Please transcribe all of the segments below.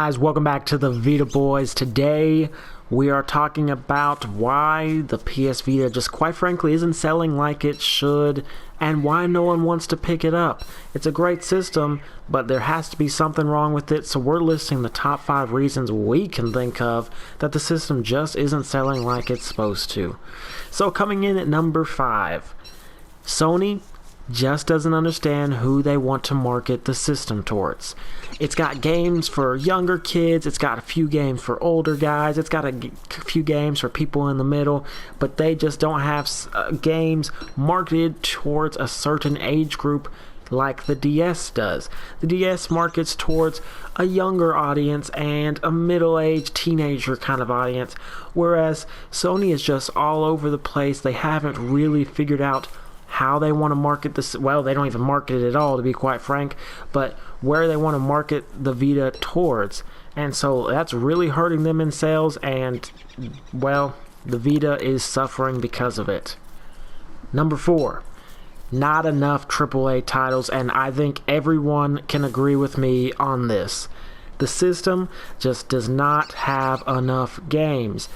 guys, welcome back to the Vita Boys. Today we are talking about why the PS Vita just quite frankly isn't selling like it should and why no one wants to pick it up. It's a great system, but there has to be something wrong with it, so we're listing the top 5 reasons we can think of that the system just isn't selling like it's supposed to. So coming in at number 5, Sony just doesn't understand who they want to market the system towards. It's got games for younger kids, it's got a few games for older guys, it's got a few games for people in the middle, but they just don't have games marketed towards a certain age group like the DS does. The DS markets towards a younger audience and a middle-aged teenager kind of audience, whereas Sony is just all over the place. They haven't really figured out how they want to market this. Well, they don't even market it at all, to be quite frank, but where they want to market the Vita towards. And so that's really hurting them in sales, and well, the Vita is suffering because of it. Number 4, not enough AAA titles, and I think everyone can agree with me on this. The system just does not have enough games.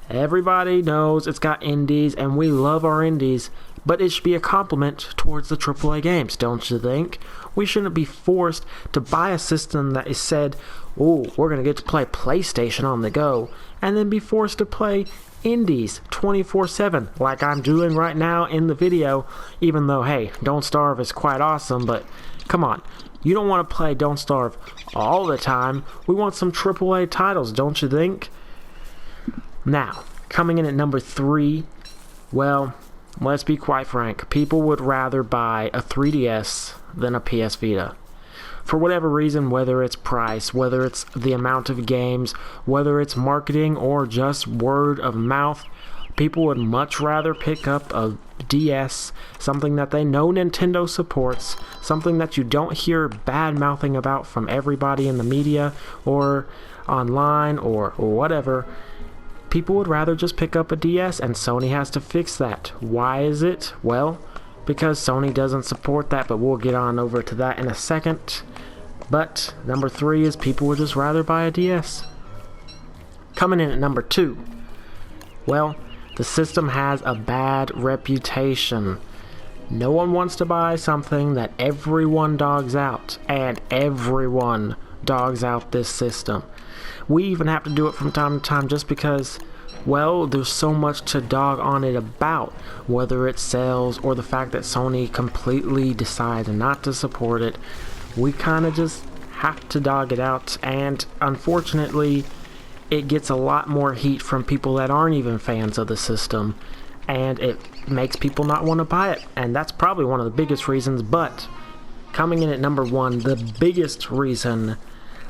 Everybody knows it's got indies, and we love our indies, but it should be a compliment towards the AAA games, don't you think? We shouldn't be forced to buy a system that is said, oh, we're going to get to play PlayStation on the go, and then be forced to play indies 24/7, like I'm doing right now in the video, even though, hey, Don't Starve is quite awesome, but come on. You don't want to play Don't Starve all the time. We want some AAA titles, don't you think? Now, coming in at number 3, well, let's be quite frank, people would rather buy a 3DS than a PS Vita. For whatever reason, whether it's price, whether it's the amount of games, whether it's marketing or just word of mouth, people would much rather pick up a DS, something that they know Nintendo supports, something that you don't hear bad-mouthing about from everybody in the media or online or whatever. People would rather just pick up a DS, and Sony has to fix that. Why is it? Well, because Sony doesn't support that, but we'll get on over to that in a second. But number 3 is people would just rather buy a DS. Coming in at number 2, well, the system has a bad reputation. No one wants to buy something that everyone dogs out, and everyone dogs out this system. We even have to do it from time to time just because, well, there's so much to dog on it about, whether it's sales or the fact that Sony completely decided not to support it. We kind of just have to dog it out, and unfortunately, it gets a lot more heat from people that aren't even fans of the system, and it makes people not want to buy it, and that's probably one of the biggest reasons. But coming in at number 1, the biggest reason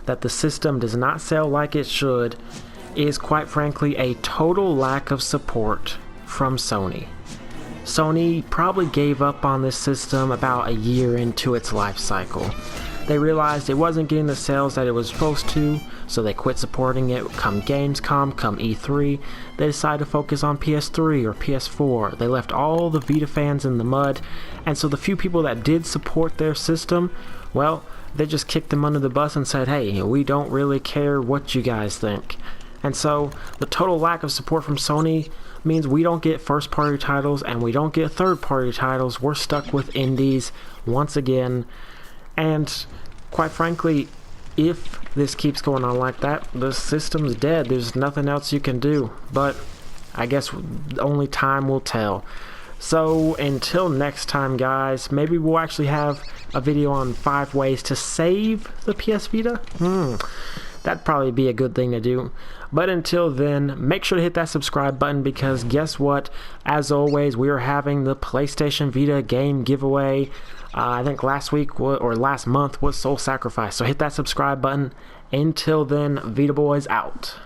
that the system does not sell like it should is quite frankly a total lack of support from Sony. Sony probably gave up on this system about a year into its life cycle. They realized it wasn't getting the sales that it was supposed to, so they quit supporting it. Come Gamescom, come E3, they decided to focus on PS3 or PS4. They left all the Vita fans in the mud, and so the few people that did support their system, well, they just kicked them under the bus and said, hey, we don't really care what you guys think. And so the total lack of support from Sony means we don't get first-party titles and we don't get third-party titles. We're stuck with indies once again. And quite frankly, if this keeps going on like that, the system's dead. There's nothing else you can do. But I guess only time will tell. So until next time, guys, maybe we'll actually have a video on 5 ways to save the PS Vita. That'd probably be a good thing to do. But until then, make sure to hit that subscribe button, because guess what? As always, we are having the PlayStation Vita game giveaway. I think last week or last month was Soul Sacrifice. So hit that subscribe button. Until then, Vita Boys out.